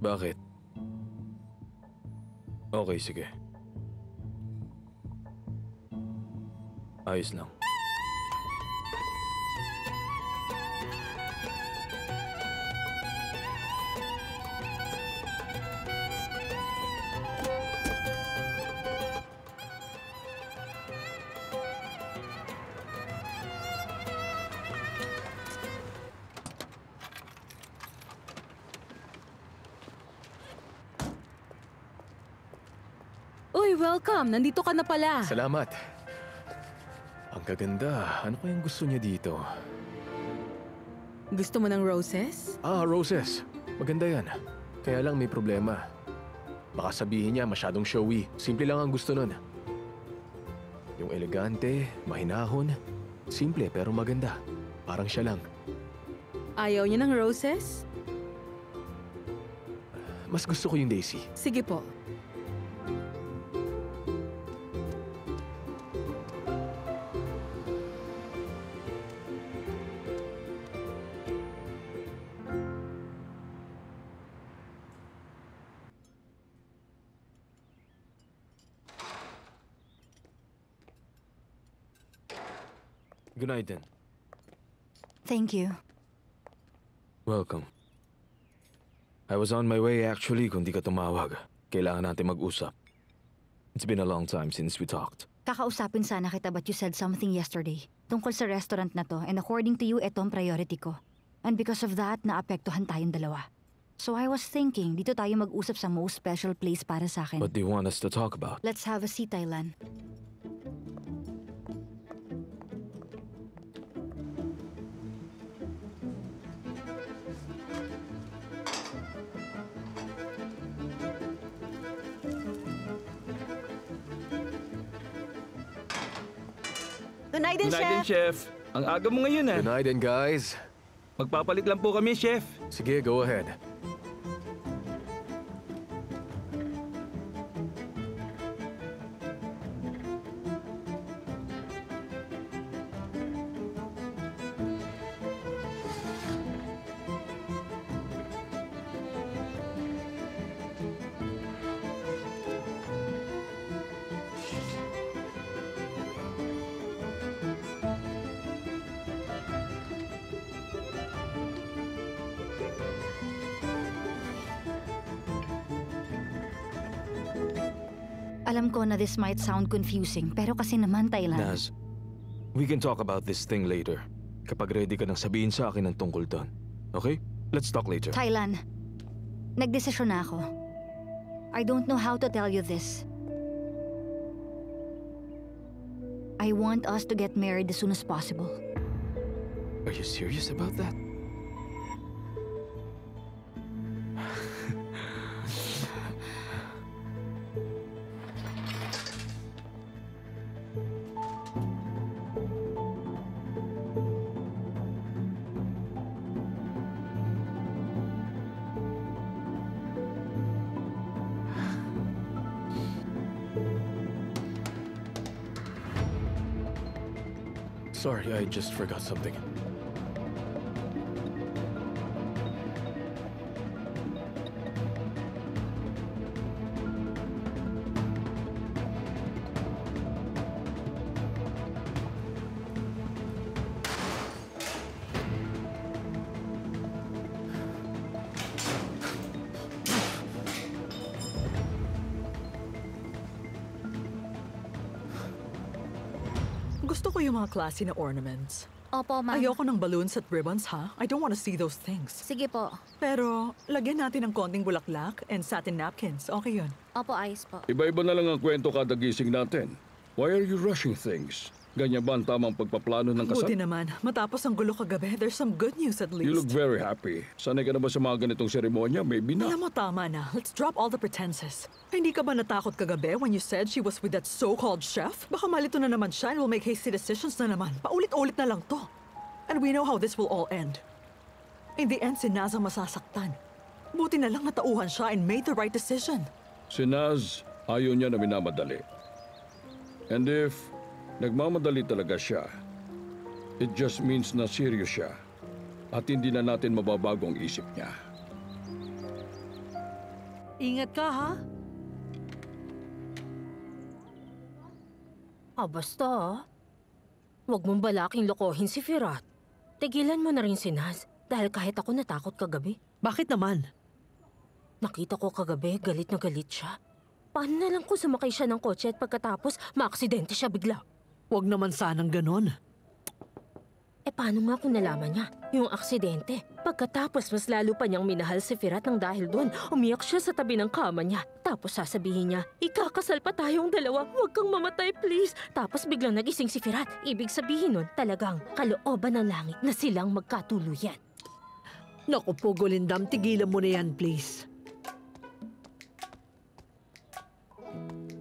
Bakit? Okay, sige. Ayos lang. Uy, welcome! Nandito ka na pala. Salamat. Ang gaganda. Ano kayang gusto niya dito? Gusto mo ng roses? Roses. Maganda yan. Kaya lang may problema. Baka sabihin niya masyadong showy. Simple lang ang gusto nun. Yung elegante, mahinahon. Simple pero maganda. Parang siya lang. Ayaw niya ng roses? Mas gusto ko yung Daisy. Sige po. Good night then. Thank you. Welcome. I was on my way actually kung di ka tumawag. Kailangan natin mag-usap. It's been a long time since we talked. Kakausapin sana kita but you said something yesterday tungkol sa restaurant na to and according to you, eto ang priority ko. And because of that, naapektuhan tayong dalawa. So I was thinking, dito tayo mag-usap sa most special place para sa akin. What do you want us to talk about? Let's have a seat, Thailand. Good night din, Good night din, Chef. Ang aga mo ngayon Good night then, guys. Magpapalit lang po kami, Chef. Sige, go ahead. Alam ko na this might sound confusing, pero kasi naman, Thailand. Naz, we can talk about this thing later. Kapag ready ka nang sabihin sa akin ang tungkol doon. Okay? Let's talk later. Thailand, nagdesisyon na ako. I don't know how to tell you this. I want us to get married as soon as possible. Are you serious about that? Sorry, I just forgot something. Gusto ko yung mga classy na ornaments. Opo, ma'am. Ayoko ng balloons at ribbons, ha? I don't want to see those things. Sige po. Pero, lagyan natin ng konting bulaklak and satin napkins. Okay yun. Opo, ayos po. Iba-iba na lang ang kwento kada gising natin. Why are you rushing things? Ganyan ba ang tamang pagpaplano ng kasal? Buti naman. Matapos ang gulo kagabi, there's some good news at least. You look very happy. Sanay ka na ba sa mga ganitong seremonya? Maybe na. Alam mo, tama na. Let's drop all the pretenses. Hindi ka ba natakot kagabi when you said she was with that so-called chef? Baka malito na naman siya and will make hasty decisions na naman. Paulit-ulit na lang to. And we know how this will all end. In the end, si Naz ang masasaktan. Buti na lang natauhan siya and made the right decision. Si Naz, ayaw niya na minamadali. And if nagmamadali talaga siya, it just means na serious siya at hindi na natin mababago ang isip niya. Ingat ka, ha? Basta ah. Huwag mong balaking lokohin si Firat. Tigilan mo na rin si Naz dahil kahit ako natakot kagabi. Bakit naman? Nakita ko kagabi, galit na galit siya. Paano na lang kung sumakay siya ng kotse at pagkatapos maaksidente siya bigla? Huwag naman sanang ganon. Paano nga kung nalaman niya yung aksidente? Pagkatapos mas lalo pa niyang minahal si Firat nang dahil doon, umiyak siya sa tabi ng kama niya. Tapos sasabihin niya, ikakasal pa tayong dalawa, huwag kang mamatay please. Tapos biglang nagising si Firat. Ibig sabihin nun, talagang kalooban ng langit na silang magkatuluyan. Naku po, Golindam, tigilan mo na yan, please.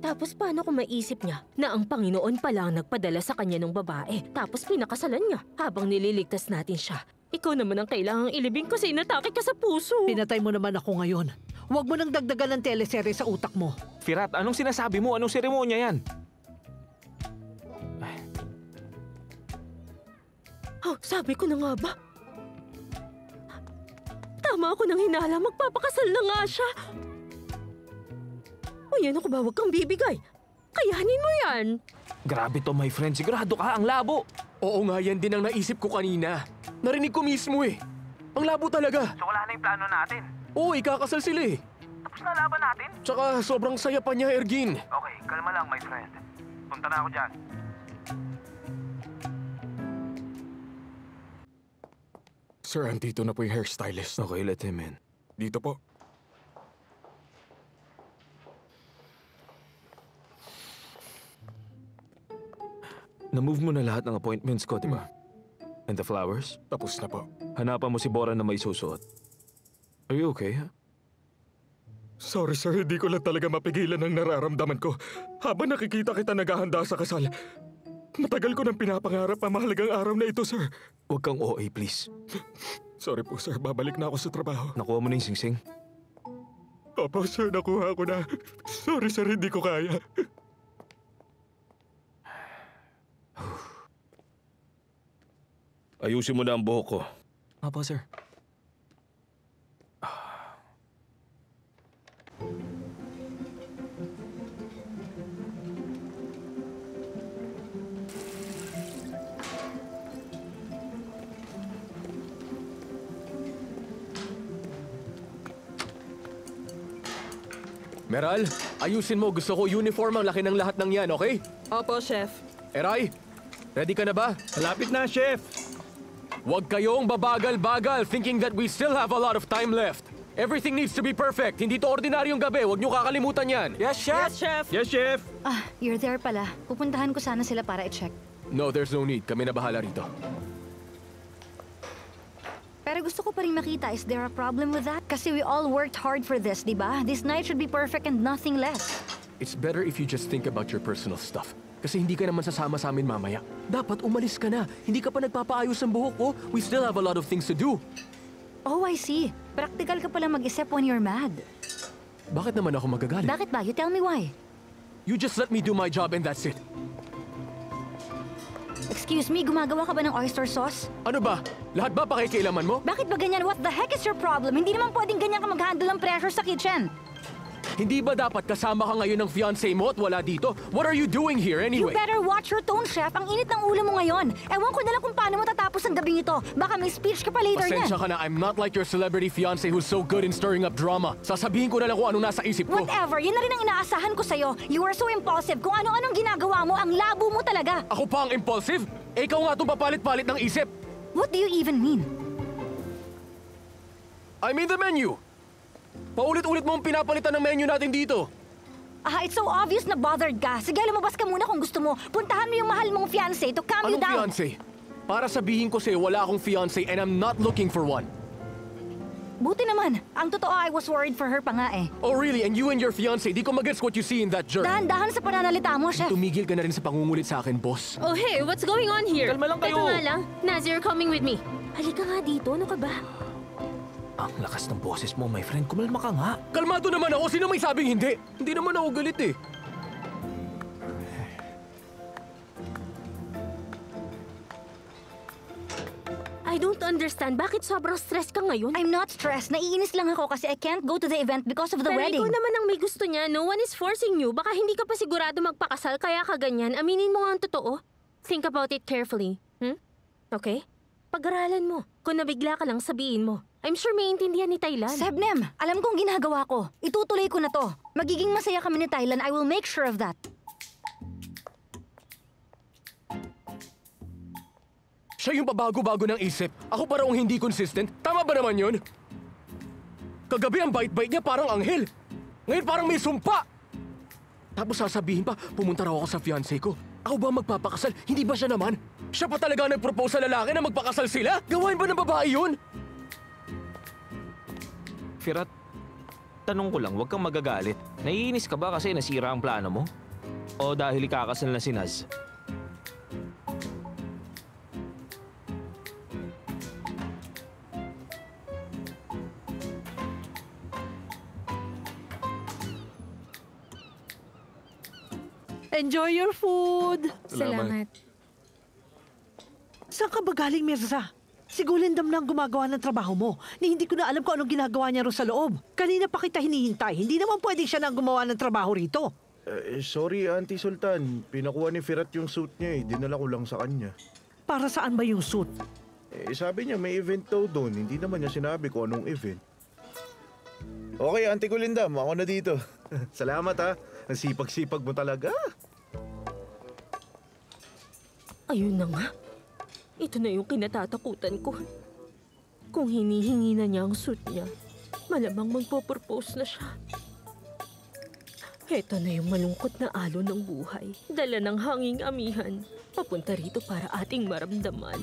Tapos paano kung maisip niya na ang Panginoon pala ang nagpadala sa kanya ng babae, tapos pinakasalan niya habang nililigtas natin siya? Ikaw naman ang kailangang ilibing kasi inatake ka sa puso. Pinatay mo naman ako ngayon. Huwag mo nang dagdagan ng teleserye sa utak mo. Firat, anong sinasabi mo? Anong seremonya yan? Oh, sabi ko na nga ba? Tama ako nang hinala, magpapakasal na nga siya. O yan ako ba, huwag kang bibigay. Kayanin mo yan. Grabe to, my friend. Sigurado ka, ang labo. Oo nga, yan din ang naisip ko kanina. Narinig ko mismo eh. Ang labo talaga. So wala na yung plano natin. Oo, ikakasal sila eh. Tapos na laban natin. Tsaka sobrang saya pa niya, Ergin. Okay, kalma lang, my friend. Punta na ako dyan. Sir, andito na po yung hairstylist. Okay, let him in. Dito po. Na-move mo na lahat ng appointments ko, di ba? And the flowers? Tapos na po. Hanapan mo si Bora na may susuot. Are you okay, ha? Sorry, sir. Hindi ko lang talaga mapigilan ang nararamdaman ko. Habang nakikita kita naghahanda sa kasal, matagal ko nang pinapangarap ang mahalagang araw na ito, sir. Huwag kang OA, please. Sorry po, sir. Babalik na ako sa trabaho. Nakuha mo na yung singsing? Opo, sir. Nakuha ko na. Sorry, sir. Hindi ko kaya. Ayusin mo na ang buhok ko. Apo, sir. Meral, ayusin mo. Gusto ko uniform ang laki ng lahat ng yan, okay? Opo, Chef. Eray, ready ka na ba? Malapit na, Chef. Huwag kayong babagal-bagal thinking that we still have a lot of time left. Everything needs to be perfect. Hindi to ordinaryong gabi. Huwag niyo kakalimutan yan. Yes, Chef. Yes, Chef. Yes, Chef. You're there pala. Pupuntahan ko sana sila para i-check. No, there's no need. Kami na bahala rito. Pero gusto ko pa rin makita, is there a problem with that? Kasi we all worked hard for this, di ba? This night should be perfect and nothing less. It's better if you just think about your personal stuff. Kasi hindi ka naman sasama sa amin mamaya. Dapat umalis ka na. Hindi ka pa nagpapaayos ng buhok ko. We still have a lot of things to do. Oh, I see. Practical ka pala mag-isip when you're mad. Bakit naman ako magagalit? Bakit ba? You tell me why. You just let me do my job and that's it. Excuse me, gumagawa ka ba ng oyster sauce? Ano ba? Lahat ba pakikialaman mo? Bakit ba ganyan? What the heck is your problem? Hindi naman pwedeng ganyan ka mag-handle ng pressure sa kitchen. Hindi ba dapat kasama ka ngayon ng fiancé mo at wala dito? What are you doing here You anyway? better watch your tone, chef. Ang init ng ulo mo ngayon. Ewan ko na lang kung paano mo tatapos ang gabing ito. Baka may speech ka pa later Pasensya niyan. ka na. I'm not like your celebrity fiancé who's so good in stirring up drama. Sasabihin ko na lang kung ano nasa isip ko. Whatever, yun na rin ang inaasahan ko sa'yo. You are so impulsive. Kung ano-anong ginagawa mo, ang labo mo talaga. Ako pa ang impulsive? Ikaw nga itong papalit-palit ng isip. What do you even mean? I mean the menu. Paulit-ulit mo ang pinapalitan ng menu natin dito. It's so obvious na bothered ka. Sige, lumabas ka muna kung gusto mo. Puntahan mo yung mahal mong fiancé to calm you Anong down. fiancé? Para sabihin ko sa'yo, wala akong fiancé and I'm not looking for one. Buti naman. Ang totoo, I was worried for her pa nga eh. Oh really? And you and your fiancé, di ko magets what you see in that jerk. Dahan-dahan sa pananalita mo, chef. Tumigil ka na rin sa pangungulit sa akin, boss. Oh hey, what's going on here? Kalma lang kayo. Teka nga lang, Naz, you're coming with me. Halika nga dito, ano ka ba? Ang lakas ng boses mo, my friend. Kumalma ka nga. Kalmado naman ako. Sino may sabing hindi? Hindi naman ako galit eh. I don't understand. Bakit sobrang stress ka ngayon? I'm not stressed. Naiinis lang ako kasi I can't go to the event because of the Pero wedding. ikaw naman ang may gusto niya. No one is forcing you. Baka hindi ka pa sigurado magpakasal kaya ka ganyan. Aminin mo nga ang totoo. Think about it carefully. Okay? Pag-aralan mo. Kung nabigla ka lang, sabihin mo. I'm sure may intindihan ni Thailand. Sebnem, alam kong ginagawa ko. Itutuloy ko na to. Magiging masaya kami ni Thailand. I will make sure of that. Siya yung pabago-bago ng isip. Ako parang hindi consistent. Tama ba naman yun? Kagabi ang bait-bait niya parang anghel. Ngayon parang may sumpa. Tapos sasabihin pa, pumunta raw ako sa fiancé ko. Ako ba magpapakasal? Hindi ba siya naman? Siya pa talaga nag-propose sa lalaki na magpakasal sila? Gawain ba ng babae yun? Firat, tanong ko lang, huwag kang magagalit. Naiinis ka ba kasi nasira ang plano mo? O dahil ikakasal na si Naz? Enjoy your food! Salamat. Saan ka ba galing, Mirza? Si Gulindam na ang gumagawa ng trabaho mo. Ni hindi ko na alam kung anong ginagawa niya ro sa loob. Kanina pa kita hinihintay. Hindi naman pwedeng siya na ang gumawa ng trabaho rito. Sorry, Auntie Sultan. Pinakuha ni Firat yung suit niya eh. Dinala ko lang sa kanya. Para saan ba yung suit? Sabi niya may event daw doon. Hindi naman niya sinabi kung anong event. Okay, Auntie Gulindam. Ako na dito. Salamat ha. Ang sipag-sipag mo talaga. Ayun na nga. Ito na yung kinatatakutan ko. Kung hinihingi na niya ang suit niya, malamang magpo-propose na siya. Ito na yung malungkot na alon ng buhay. Dala ng hanging amihan. Papunta rito para ating maramdaman.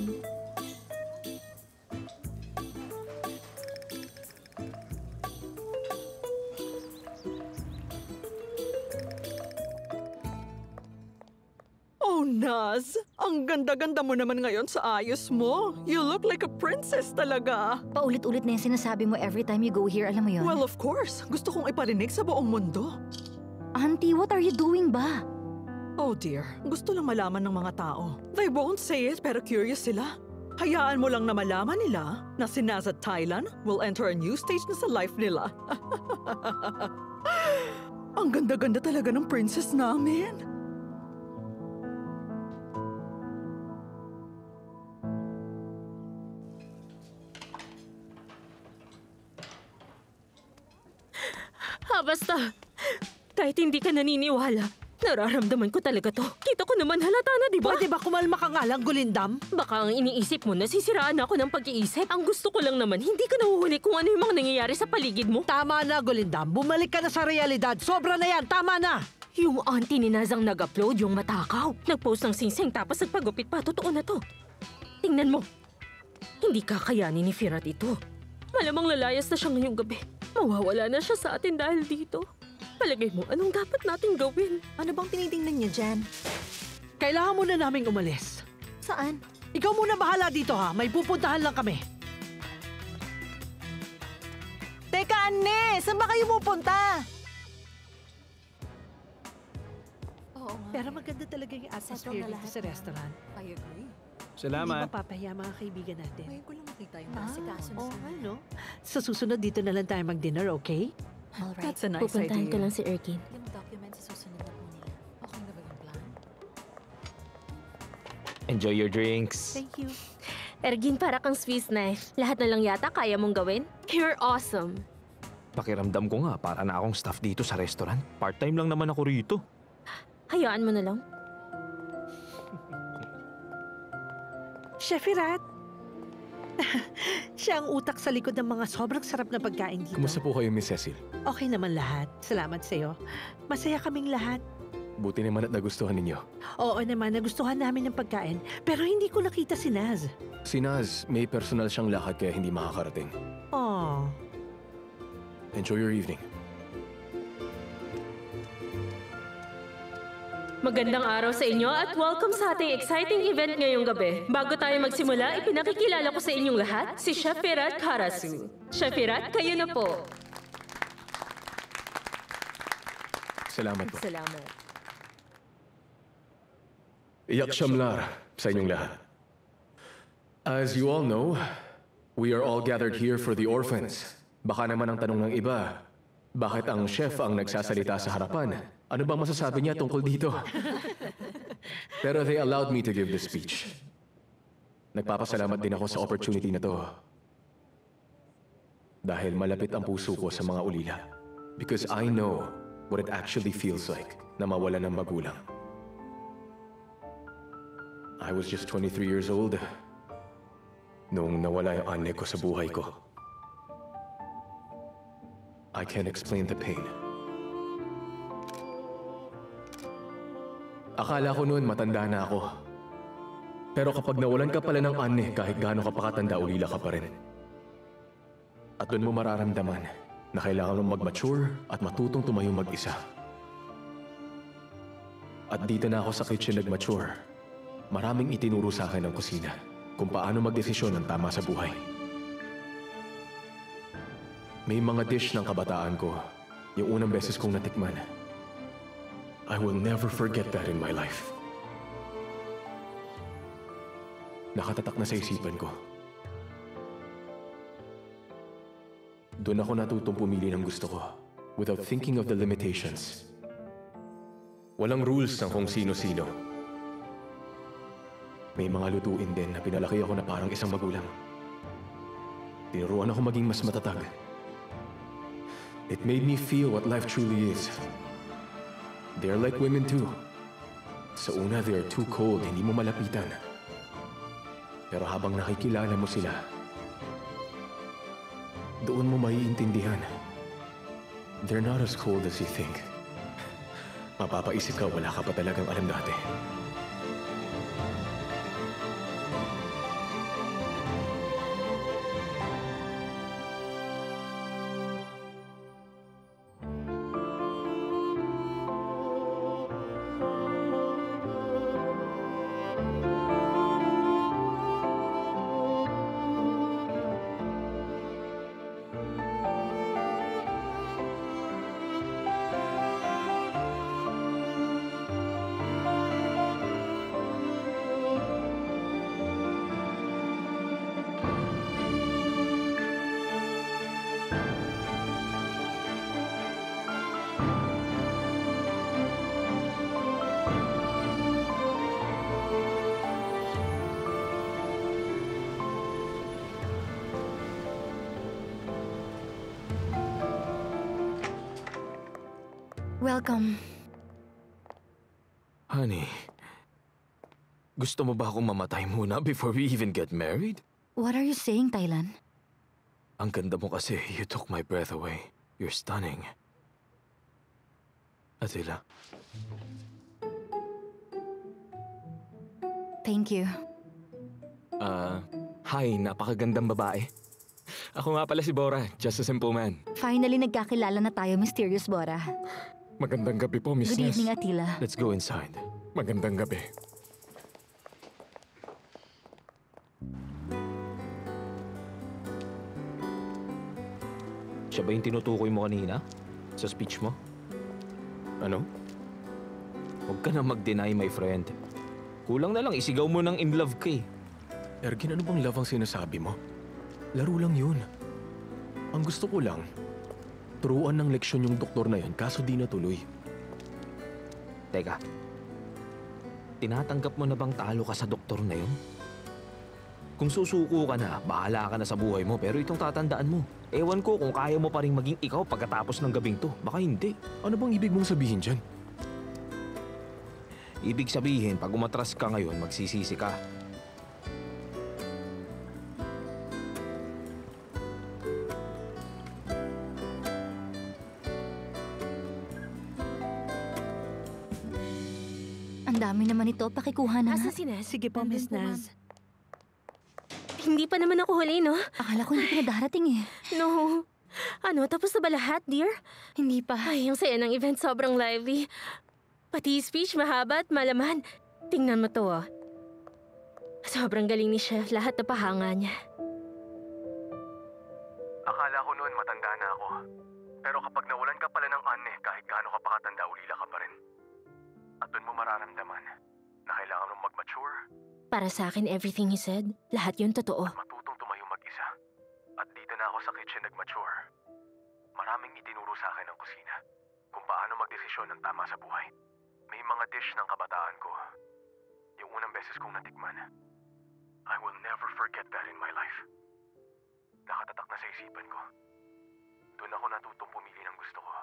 Oh, Naz! Ang ganda-ganda mo naman ngayon sa ayos mo. You look like a princess talaga. Paulit-ulit na yung sinasabi mo every time you go here, alam mo yun? Well, of course. Gusto kong iparinig sa buong mundo. Auntie, what are you doing ba? Oh dear, gusto lang malaman ng mga tao. They won't say it pero curious sila. Hayaan mo lang na malaman nila na si Naz at Thailand will enter a new stage na sa life nila. Ang ganda-ganda talaga ng princess namin. Basta. Kahit hindi ka naniniwala, nararamdaman ko talaga to. Kita ko naman halata na, di ba? Pwede ba kumalma ka nga lang, Gulindam? Baka ang iniisip mo, nasisiraan ako ng pag-iisip. Ang gusto ko lang naman, hindi ka nahuhuli kung ano yung mga nangyayari sa paligid mo. Tama na, Gulindam. Bumalik ka na sa realidad. Sobra na yan. Tama na! Yung auntie ni Nazang nag-upload, yung matakaw. Nag-post ng singsing tapos nagpagupit pa. Totoo na to. Tingnan mo. Hindi kakayanin ni Firat ito. Malamang lalayas na siya ngayong gabi. Mawawala na siya sa atin dahil dito. Palagay mo, anong dapat nating gawin? Ano bang tinitingnan niya dyan? Kailangan mo na naming umalis. Saan? Ikaw muna bahala dito ha. May pupuntahan lang kami. Teka, Anne! Saan ba kayo pupunta? Oo nga. Pero maganda talaga yung atmosphere dito sa restaurant. I agree. Hindi Salamat. mapapahiya mga kaibigan natin. Ngayon ko lang nakita yung nasikaso na Oo, sa ano? Sa susunod dito na lang tayo mag-dinner, okay? Alright. That's a nice Pupuntahan idea. ko lang si Erkin. Yung document sa susunod na po nila. Okay na ba yung plan? Enjoy your drinks. Thank you. Ergin, para kang Swiss knife. Lahat na lang yata kaya mong gawin. You're awesome. Pakiramdam ko nga, para na akong staff dito sa restaurant. Part-time lang naman ako rito. Hayaan mo na lang. Chef Firat. Siya ang utak sa likod ng mga sobrang sarap na pagkain dito. Kumusta po kayo, Miss Cecil? Okay naman lahat. Salamat sa'yo. Masaya kaming lahat. Buti naman at nagustuhan ninyo. Oo naman, nagustuhan namin ng pagkain. Pero hindi ko nakita si Naz. Si Naz, may personal siyang lakad kaya hindi makakarating. Oh. Enjoy your evening. Magandang araw sa inyo at welcome sa ating exciting event ngayong gabi. Bago tayo magsimula, ipinakikilala ko sa inyong lahat si Chef Firat Karasu. Chef Firat, kayo na po. Salamat po. Salamat. Iyak siyamlar sa inyong lahat. As you all know, we are all gathered here for the orphans. Baka naman ang tanong ng iba, bakit ang chef ang nagsasalita sa harapan? Ano bang masasabi niya tungkol dito? Pero they allowed me to give the speech. Nagpapasalamat din ako sa opportunity na to. Dahil malapit ang puso ko sa mga ulila. Because I know what it actually feels like na mawala ng magulang. I was just 23 years old noong nawala yung ane ko sa buhay ko. I can't explain the pain. Akala ko noon matanda na ako. Pero kapag nawalan ka pala ng ane, kahit gaano ka pa katanda, ulila ka pa rin. At doon mo mararamdaman na kailangan mong mag-mature at matutong tumayo mag-isa. At dito na ako sa kitchen nag-mature. Maraming itinuro sa akin ng kusina kung paano magdesisyon ng tama sa buhay. May mga dish ng kabataan ko, yung unang beses kong natikman. I will never forget that in my life. Nakatatak na sa isipan ko. Doon ako natutong pumili ng gusto ko without thinking of the limitations. Walang rules ng kung sino-sino. May mga lutuin din na pinalaki ako na parang isang magulang. Tinuruan ako maging mas matatag. It made me feel what life truly is. They're like women too. Sa una, they are too cold, hindi mo malapitan. Pero habang nakikilala mo sila, doon mo maiintindihan. They're not as cold as you think. Mapapaisip ka, wala ka pa talagang alam dati. Welcome. Honey, gusto mo ba akong mamatay muna before we even get married? What are you saying, Thailand? Ang ganda mo kasi, you took my breath away. You're stunning. Attila. Thank you. Hi, napakagandang babae. Ako nga pala si Bora, just a simple man. Finally, nagkakilala na tayo, Mysterious Bora. Magandang gabi po, Miss Good Ness. evening, Attila. Let's go inside. Magandang gabi. Siya ba yung tinutukoy mo kanina? Sa speech mo? Ano? Huwag ka na mag-deny, my friend. Kulang na lang, isigaw mo ng in love ka eh. Ergin, ano bang love ang sinasabi mo? Laro lang yun. Ang gusto ko lang, turuan ng leksyon yung doktor na yun, kaso di natuloy. Teka, tinatanggap mo na bang talo ka sa doktor na yun? Kung susuko ka na, bahala ka na sa buhay mo, pero itong tatandaan mo. Ewan ko kung kaya mo pa rin maging ikaw pagkatapos ng gabing to. Baka hindi. Ano bang ibig mong sabihin dyan? Ibig sabihin, pag umatras ka ngayon, magsisisi ka. Ang dami naman ito, pakikuha na Asa nga. si Ness? Sige po, Miss Naz. Hindi pa naman ako huli, no? Akala ko hindi ka na darating eh. No. Ano, tapos na ba lahat, dear? Hindi pa. Ay, ang saya ng event, sobrang lively. Pati speech, mahaba at malaman. Tingnan mo to, oh. Sobrang galing ni Chef, lahat na pahanga niya. Akala ko noon matanda na ako. Pero kapag nawalan ka pala ng ane, kahit gaano ka pa katanda, ulila ka pa rin. At doon mo mararamdaman na kailangan mong mag-mature. Para sa akin, everything he said, lahat yun totoo. Matutong tumayo mag-isa. At dito na ako sa kitchen nag-mature. Maraming itinuro sa akin ng kusina. Kung paano magdesisyon ng tama sa buhay. May mga dish ng kabataan ko. Yung unang beses kong natikman. I will never forget that in my life. Nakatatak na sa isipan ko. Doon ako natutong pumili ng gusto ko.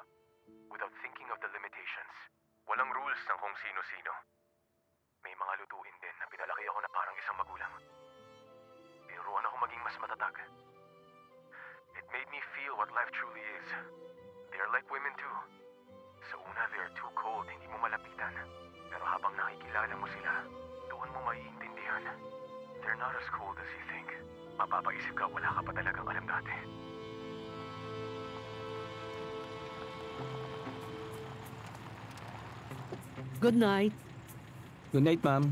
Without thinking of the limitations. Walang rules ng kung sino-sino. May mga lutuin din na pinalaki ako na parang isang magulang. Tinuruan ako maging mas matatag. It made me feel what life truly is. They are like women too. Sa una, they are too cold, hindi mo malapitan. Pero habang nakikilala mo sila, doon mo maiintindihan. They're not as cold as you think. Mapapaisip ka, wala ka pa talagang alam dati. Good night. Good night, ma'am.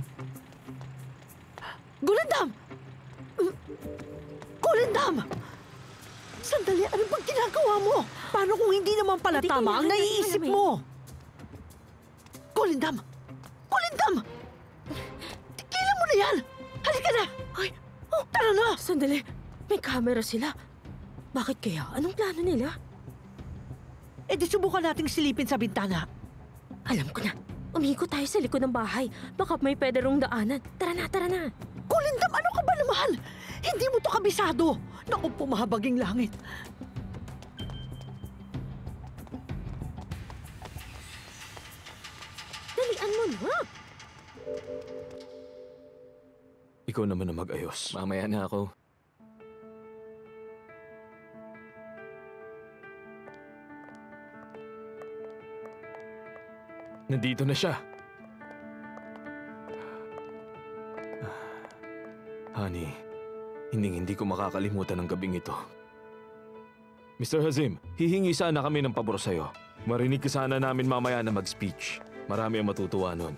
Gulindam! Gulindam! Sandali, ano bang ginagawa mo? Paano kung hindi naman pala Hindi tama ang kailangan naiisip natin mo? Gulindam! Gulindam! Tigilan mo na yan! Halika na! Ay, tara na! Sandali, may camera sila. Bakit kaya? Anong plano nila? E di subukan nating silipin sa bintana. Alam ko na. Umiikot tayo sa likod ng bahay. Baka may pwede rong daanan. Tara na, tara na. Gulindam, ano ka ba naman? Hindi mo to kabisado. Naku, pumahabaging langit. Dalian mo na. Ikaw naman na mag-ayos. Mamaya na ako. Nandito na siya. Honey, hindi ko makakalimutan ang gabing ito. Mr. Hazim, hihingi sana kami ng pabor sa'yo. Marinig ka sana namin mamaya na mag-speech. Marami ang matutuwa nun.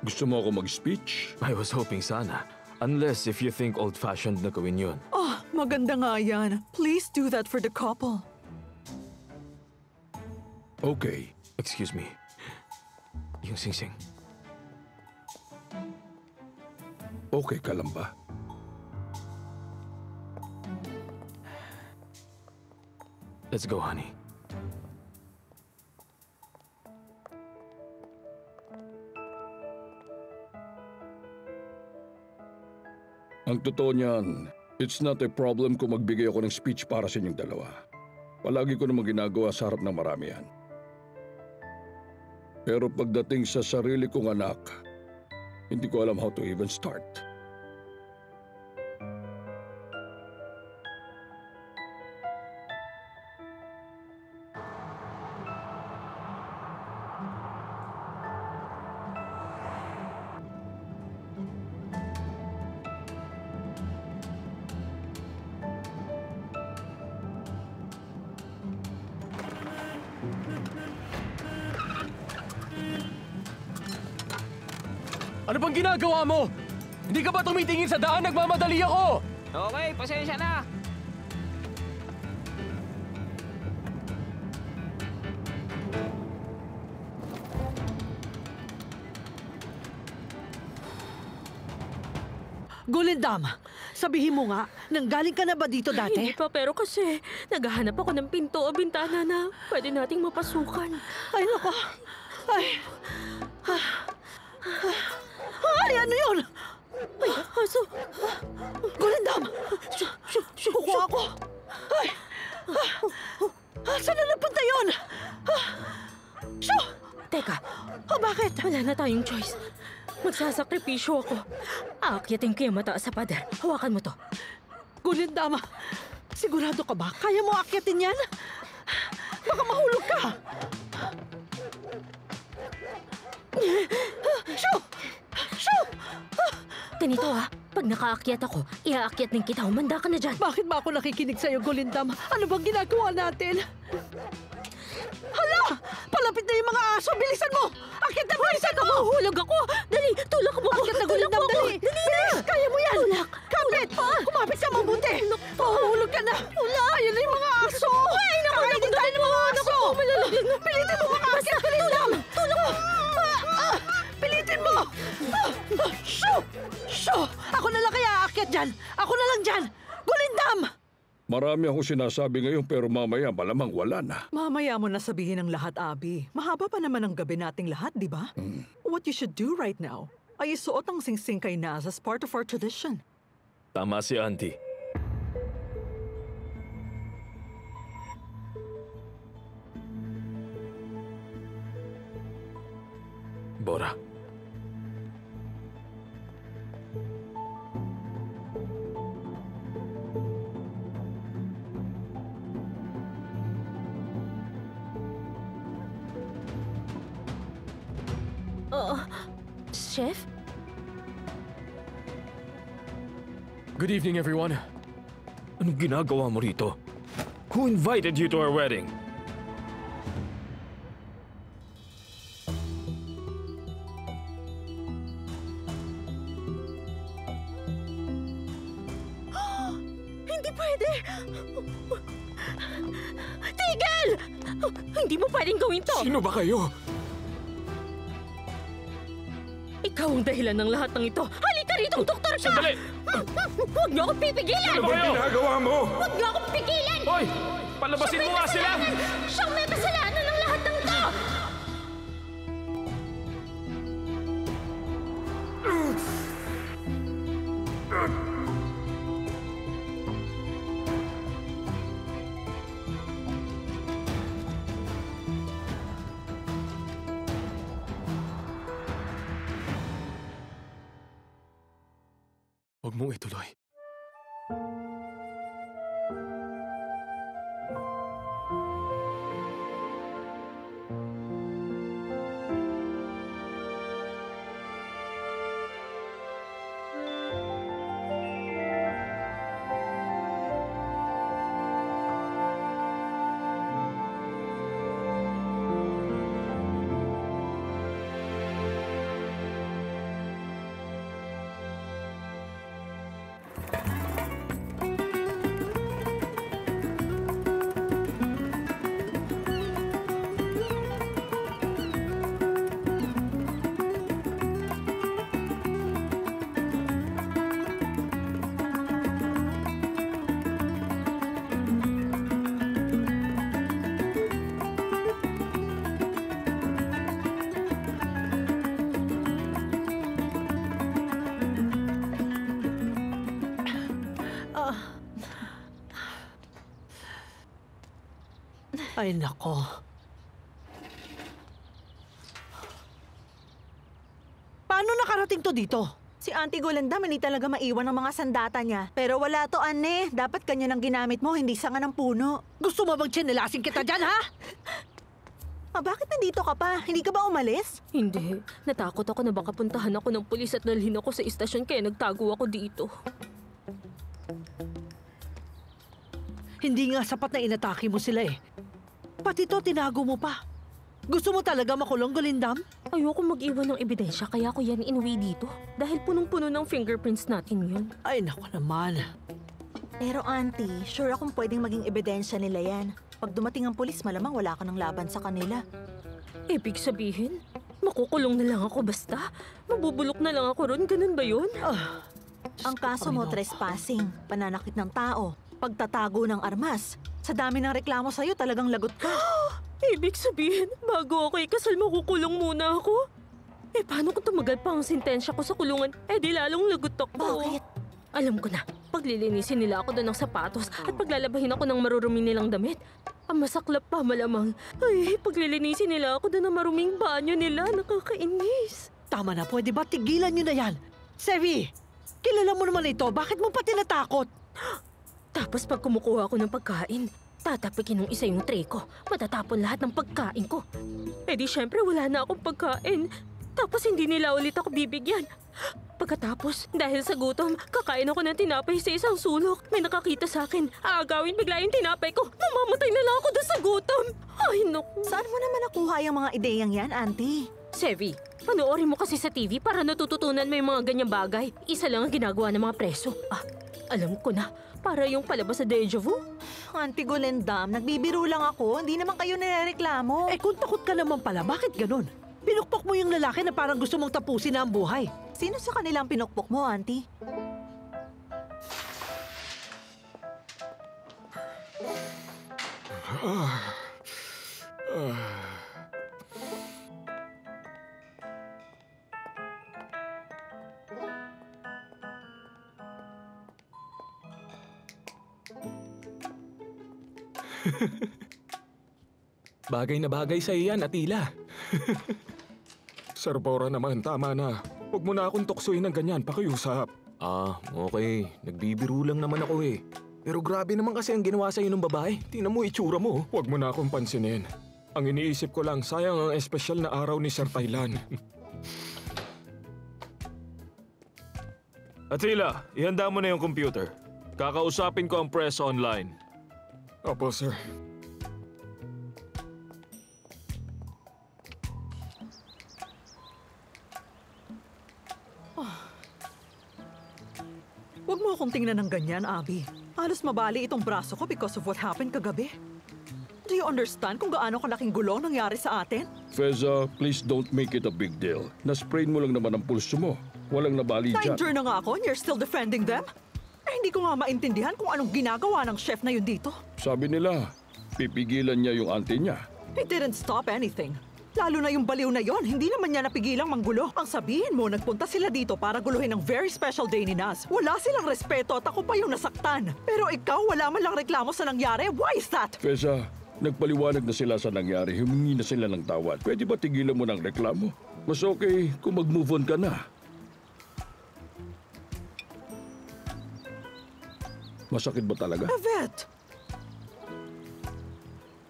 Gusto mo ako mag-speech? I was hoping sana. Unless if you think old-fashioned na gawin yun. Oh, maganda nga yan. Please do that for the couple. Okay. Excuse me. Yung singsing. Okay ka lang ba? Let's go, honey. Ang totoo niyan, it's not a problem kung magbigay ako ng speech para sa inyong dalawa. Palagi ko namang ginagawa sa harap ng marami yan. Pero pagdating sa sarili kong anak, hindi ko alam how to even start. Ano bang ginagawa mo? Hindi ka ba tumitingin sa daan? Nagmamadali ako! Okay, pasensya na. Gulindam, sabihin mo nga, nanggaling ka na ba dito dati? Hindi pa, pero kasi naghahanap ako ng pinto o bintana na pwede nating mapasukan. Ay, nako. Ay. Ay, ano yun? Ay, aso. Gulindam! Kukuha ako. Ay. Saan na napunta yun? Shoo! Teka, Bakit? wala na tayong choice. Magsasakripisyo ako. Aakyatin ko yung mataas sa pader. Hawakan mo to. Gulindam, sigurado ka ba? Kaya mo akyatin yan? Baka mahulog ka. Shoo! Shoo! Ganito pag nakaakyat ako, iaakyat din kita. Humanda ka na dyan. Bakit ba ako nakikinig sa'yo, Gulindam? Ano bang ginagawa natin? Hala! Palapit na yung mga aso! Bilisan mo! Akit na bilisan mo! Mahulog ako! Dali! Tulak mo ako! Akit na, Tulak Gulindam! mo ako! Dali! Bilis! Kaya mo yan! Tulak! Kapit! Kumapit ka mabuti! Mahuhulog ka na! Ayun na yung mga aso! Ay, naku! Kainin tayo ng mga aso! Pilitin mo makakit, Gulindam! Tulak mo! Pilitin mo! Shoo! dyan! Ako na lang dyan! Gulindam! Marami akong sinasabi ngayon pero mamaya malamang wala na. Mamaya mo na sabihin ang lahat, Abby. Mahaba pa naman ang gabi nating lahat, di ba? What you should do right now ay isuot ang singsing kay Naz as part of our tradition. Tama si Auntie. Bora. Chef? Good evening, everyone. Anong ginagawa mo rito? Who invited you to our wedding? Hindi pwede! Tigil! Hindi mo pwedeng gawin to! Sino ba kayo? Ikaw ang dahilan ng lahat ng ito! Halika rito, doktor ka! Sandali! Huwag niyo akong pipigilan! Ano ba ginagawa mo? Huwag niyo akong pigilan! Hoy! Palabasin mo nga sila! Siyang may kasalanan ng lahat ng ito! Huwag mong ituloy. Ay, nako. Paano nakarating to dito? Si Auntie Gulendam hindi talaga maiwan ng mga sandata niya. Pero wala to, Anne. Dapat kanya nang ginamit mo, hindi sanga ng puno. Gusto mo bang tsinelasin kita dyan, ha? Bakit nandito ka pa? Hindi ka ba umalis? Hindi. Natakot ako na baka puntahan ako ng pulis at dalhin ako sa istasyon kaya nagtago ako dito. Hindi nga sapat na inatake mo sila eh. Pati to, tinago mo pa. Gusto mo talaga makulong, Gulindam? Ayoko mag-iwan ng ebidensya kaya ako yan inuwi dito. Dahil punong-puno ng fingerprints natin yun. Ay, nako naman. Pero Auntie, sure akong pwedeng maging ebidensya nila yan. Pag dumating ang pulis, malamang wala ka ng laban sa kanila. Ibig sabihin, makukulong na lang ako basta? Mabubulok na lang ako ron, ganun ba yun? Ang kaso mo, trespassing, pananakit ng tao, pagtatago ng armas. Sa dami ng reklamo sa'yo, talagang lagot ka. Ibig sabihin, bago ako ikasal, makukulong muna ako? Eh, paano kung tumagal pa ang sentensya ko sa kulungan? Eh, di lalong lagot ako. Bakit? Alam ko na, paglilinisin nila ako doon ng sapatos at paglalabahin ako ng marurumi nilang damit. Ang masaklap pa malamang. Ay, paglilinisin nila ako doon ng maruming banyo nila. Nakakainis. Tama na, pwede ba tigilan nyo na yan? Sevi, kilala mo naman ito. Bakit mo pa tinatakot? Tapos pag kumukuha ako ng pagkain, tatapikin ng isa yung tray ko. Matatapon lahat ng pagkain ko. Eh di syempre wala na akong pagkain. Tapos hindi nila ulit ako bibigyan. Pagkatapos, dahil sa gutom, kakain ako ng tinapay sa isang sulok. May nakakita sa akin. Aagawin bigla yung tinapay ko. Mamamatay na lang ako doon sa gutom. Ay, naku. Saan mo naman nakuha yung mga ideyang yan, Auntie? Sevi, panoorin mo kasi sa TV para natututunan mo yung mga ganyang bagay. Isa lang ang ginagawa ng mga preso. Alam ko na. Para yung palabas sa deja vu. Auntie Gulendam, nagbibiro lang ako. Hindi naman kayo nirereklamo. Eh kung takot ka naman pala, bakit ganun? Pinukpok mo yung lalaki na parang gusto mong tapusin na ang buhay. Sino sa kanilang pinukpok mo, Auntie? Bagay na bagay sa iyan, Atila. Sir Bora naman, tama na. Huwag mo na akong tuksoin ng ganyan, pakiusap. Okay. Nagbibiro lang naman ako eh. Pero grabe naman kasi ang ginawa sa'yo ng babae. Tingnan mo itsura mo. Huwag mo na akong pansinin. Ang iniisip ko lang, sayang ang espesyal na araw ni Sir Thailan. Atila, ihanda mo na yung computer. Kakausapin ko ang press online. Opo, sir. Huwag mo akong tingnan ng ganyan, Abby. Halos mabali itong braso ko because of what happened kagabi. Do you understand kung gaano kalaking gulo ang nangyari sa atin? Feza, please don't make it a big deal. Nasprain mo lang naman ang pulso mo. Walang nabali dyan. Na-injure na nga ako and you're still defending them? Hindi ko nga maintindihan kung anong ginagawa ng chef na yun dito. Sabi nila, pipigilan niya yung auntie niya. It didn't stop anything. Lalo na yung baliw na yon, hindi naman niya napigilang manggulo. Ang sabihin mo, nagpunta sila dito para guluhin ang very special day ni Naz. Wala silang respeto at ako pa yung nasaktan. Pero ikaw, wala man lang reklamo sa nangyari. Why is that? Feza, nagpaliwanag na sila sa nangyari. Humingi na sila ng tawad. Pwede ba tigilan mo ng reklamo? Mas okay kung mag-move on ka na. Masakit ba talaga? Yvette!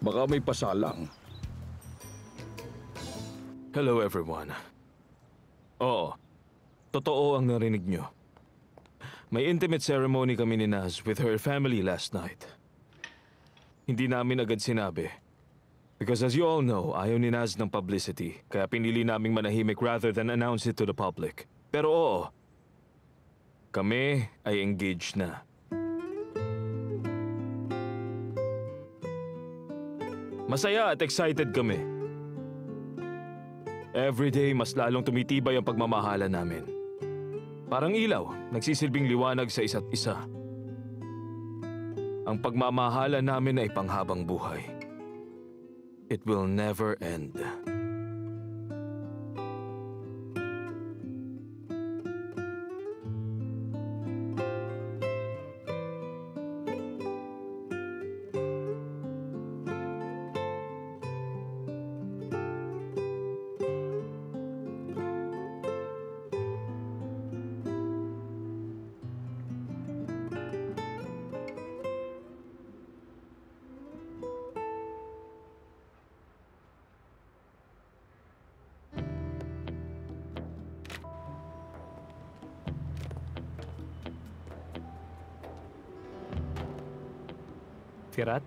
Baka may pasalang. Hello everyone. Oo, totoo ang narinig nyo. May intimate ceremony kami ni Naz with her family last night. Hindi namin agad sinabi. Because as you all know, ayaw ni Naz ng publicity. Kaya pinili naming manahimik rather than announce it to the public. Pero oo, kami ay engaged na. Masaya at excited kami. Every day, mas lalong tumitibay ang pagmamahala namin. Parang ilaw, nagsisilbing liwanag sa isa't isa. Ang pagmamahala namin ay panghabang buhay. It will never end. Firat?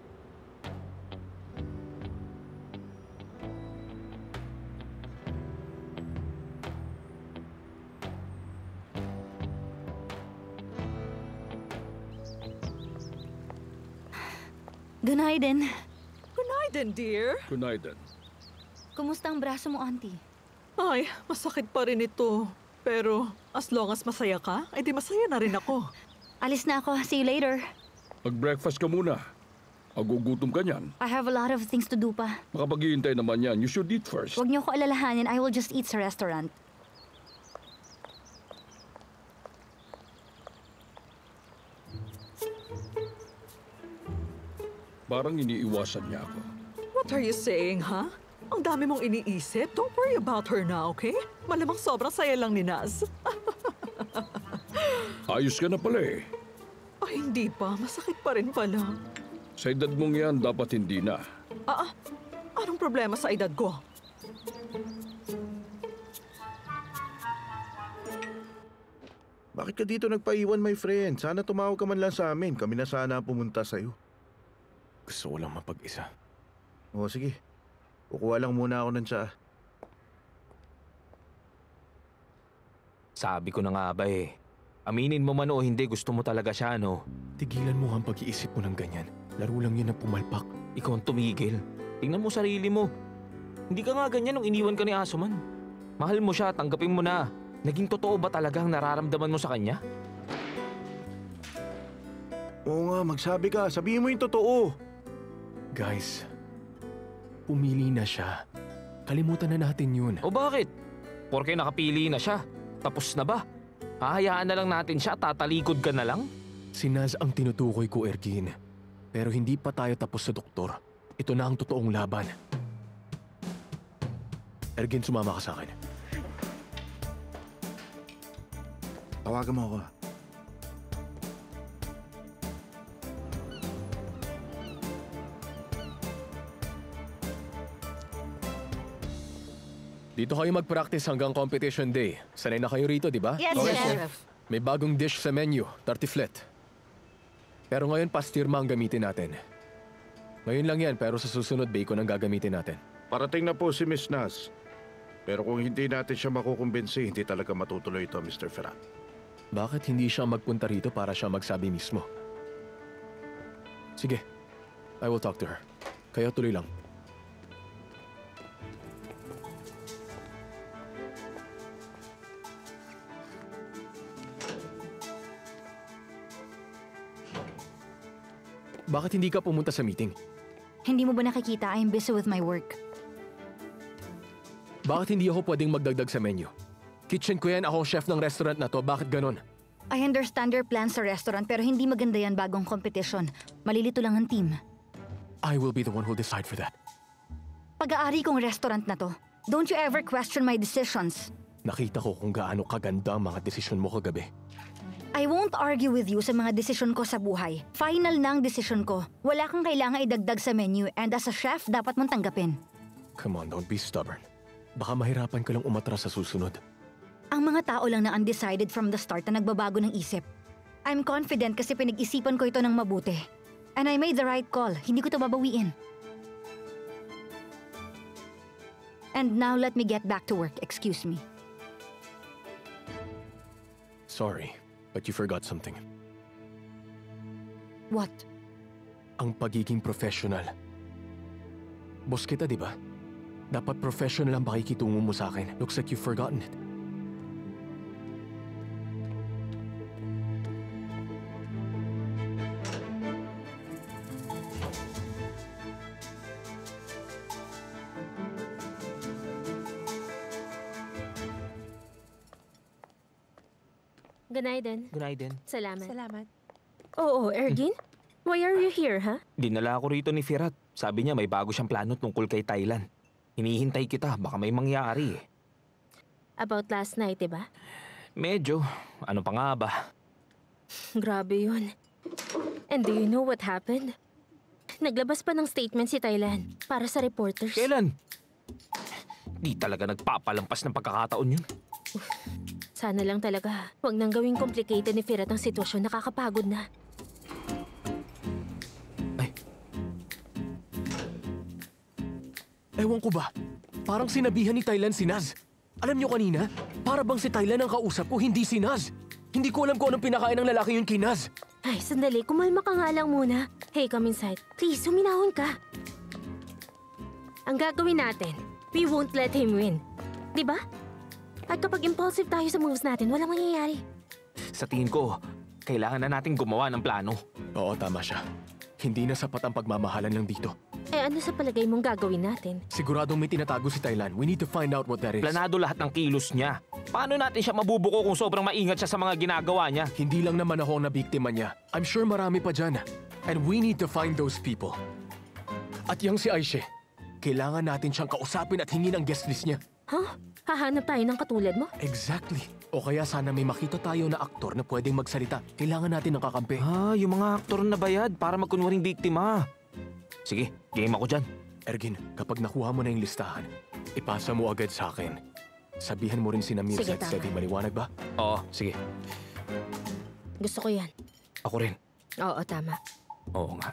Good night, din. Good night then, dear. Good night then. Kumusta ang braso mo, auntie? Ay, masakit pa rin ito. Pero as long as masaya ka, edi masaya na rin ako. Alis na ako. See you later. Mag-breakfast ka muna. Agugutom ka niyan. I have a lot of things to do pa. Makapaghihintay naman yan. You should eat first. Huwag niyo ko alalahanin. I will just eat sa restaurant. Parang iniiwasan niya ako. What are you saying, ha? Ang dami mong iniisip. Don't worry about her now, okay? Malamang sobrang saya lang ni Naz. Ayos ka na pala eh. Ay, hindi pa. Masakit pa rin pala. Sa edad mong yan, dapat hindi na. Anong problema sa edad ko? Bakit ka dito nagpaiwan, my friend? Sana tumawag ka man lang sa amin. Kami na sana pumunta sa'yo. Gusto ko lang mapag-isa. O sige, kukuha lang muna ako ng tsaa. Sabi ko na nga ba eh. Aminin mo man o hindi, gusto mo talaga siya, no? Tigilan mo ang pag-iisip mo ng ganyan. Laro lang yun na pumalpak. Ikaw ang tumigil. Tingnan mo sarili mo. Hindi ka nga ganyan nung iniwan ka ni Asuman. Mahal mo siya, tanggapin mo na. Naging totoo ba talaga ang nararamdaman mo sa kanya? Oo nga, magsabi ka. Sabihin mo yung totoo. Guys, pumili na siya. Kalimutan na natin yun. O bakit? Porke nakapili na siya. Tapos na ba? Hahayaan na lang natin siya, tatalikod ka na lang? Si Naz ang tinutukoy ko, Ergin. Pero hindi pa tayo tapos sa doktor. Ito na ang totoong laban. Ergin, sumama ka sa akin. Tawagan mo ako. Dito kayo mag-practice hanggang competition day. Sanay na kayo rito, di ba? Yes, Chef. May bagong dish sa menu, tartiflet. Pero ngayon, pastirma ang gamitin natin. Ngayon lang yan, pero sa susunod, bacon ang gagamitin natin. Parating na po si Miss Naz. Pero kung hindi natin siya makukumbinsi, hindi talaga matutuloy ito, Mr. Ferrat. Bakit hindi siya magpunta rito para siya magsabi mismo? Sige, I will talk to her. Kayo tuloy lang. Bakit hindi ka pumunta sa meeting? Hindi mo ba nakikita I'm busy with my work? Bakit hindi ako pwedeng magdagdag sa menu? Kitchen ko yan, ako ang chef ng restaurant na to. Bakit ganon? I understand your plans sa restaurant pero hindi maganda yan bagong competition. Malilito lang ang team. I will be the one who'll decide for that. Pag-aari kong restaurant na to. Don't you ever question my decisions. Nakita ko kung gaano kaganda ang mga desisyon mo kagabi. I won't argue with you sa mga desisyon ko sa buhay. Final na ang desisyon ko. Wala kang kailangan idagdag sa menu and as a chef, dapat mong tanggapin. Come on, don't be stubborn. Baka mahirapan ka lang umatras sa susunod. Ang mga tao lang na undecided from the start na nagbabago ng isip. I'm confident kasi pinag-isipan ko ito ng mabuti. And I made the right call. Hindi ko ito babawiin. And now let me get back to work. Excuse me. Sorry, but you forgot something. What? Ang pagiging professional. Boss kita, di ba? Dapat professional ang pakikitungo mo sa akin. Looks like you've forgotten it. Ganaiden. Gunaiden. Salamat. Salamat. Oo, Ergin? Why are you here, ha? Dinala ako rito ni Firat. Sabi niya may bago siyang plano tungkol kay Thailand. Hinihintay kita, baka may mangyari eh. About last night, diba? Medyo. Ano pa nga ba? Grabe yun. And do you know what happened? Naglabas pa ng statement si Thailand para sa reporters. Kailan? Di talaga nagpapalampas ng pagkakataon yun. Sana lang talaga. Huwag nang gawing complicated ni Firat ang sitwasyon. Nakakapagod na. Ewan ko ba? Parang sinabihan ni Thailand si Naz. Alam niyo kanina, para bang si Thailand ang kausap ko, hindi si Naz. Hindi ko alam kung anong pinakain ng lalaki yun kay Naz. Ay, sandali. Kumalma ka nga lang muna. Hey, come inside. Please, huminahon ka. Ang gagawin natin, we won't let him win. Diba? At kapag impulsive tayo sa moves natin, walang mangyayari. Sa tingin ko, kailangan na natin gumawa ng plano. Oo, tama siya. Hindi na sapat ang pagmamahalan lang dito. Eh ano sa palagay mong gagawin natin? Siguradong may tinatago si Thailand. We need to find out what that is. Planado lahat ng kilos niya. Paano natin siya mabubuko kung sobrang maingat siya sa mga ginagawa niya? Hindi lang naman ako ang nabiktima niya. I'm sure marami pa dyan. And we need to find those people. At yang si Aishe, kailangan natin siyang kausapin at hingin ang guest list niya. Huh? Hahanap tayo ng katulad mo? Exactly. O kaya sana may makita tayo na aktor na pwedeng magsalita. Kailangan natin ng kakampi. Yung mga aktor na bayad para magkunwaring biktima. Sige, game ako dyan. Ergin, kapag nakuha mo na yung listahan, ipasa mo agad sa akin. Sabihan mo rin si Namir Sige, at tama. Steady. Maliwanag ba? Oo, sige. Gusto ko yan. Ako rin. Oo, tama. Oo nga.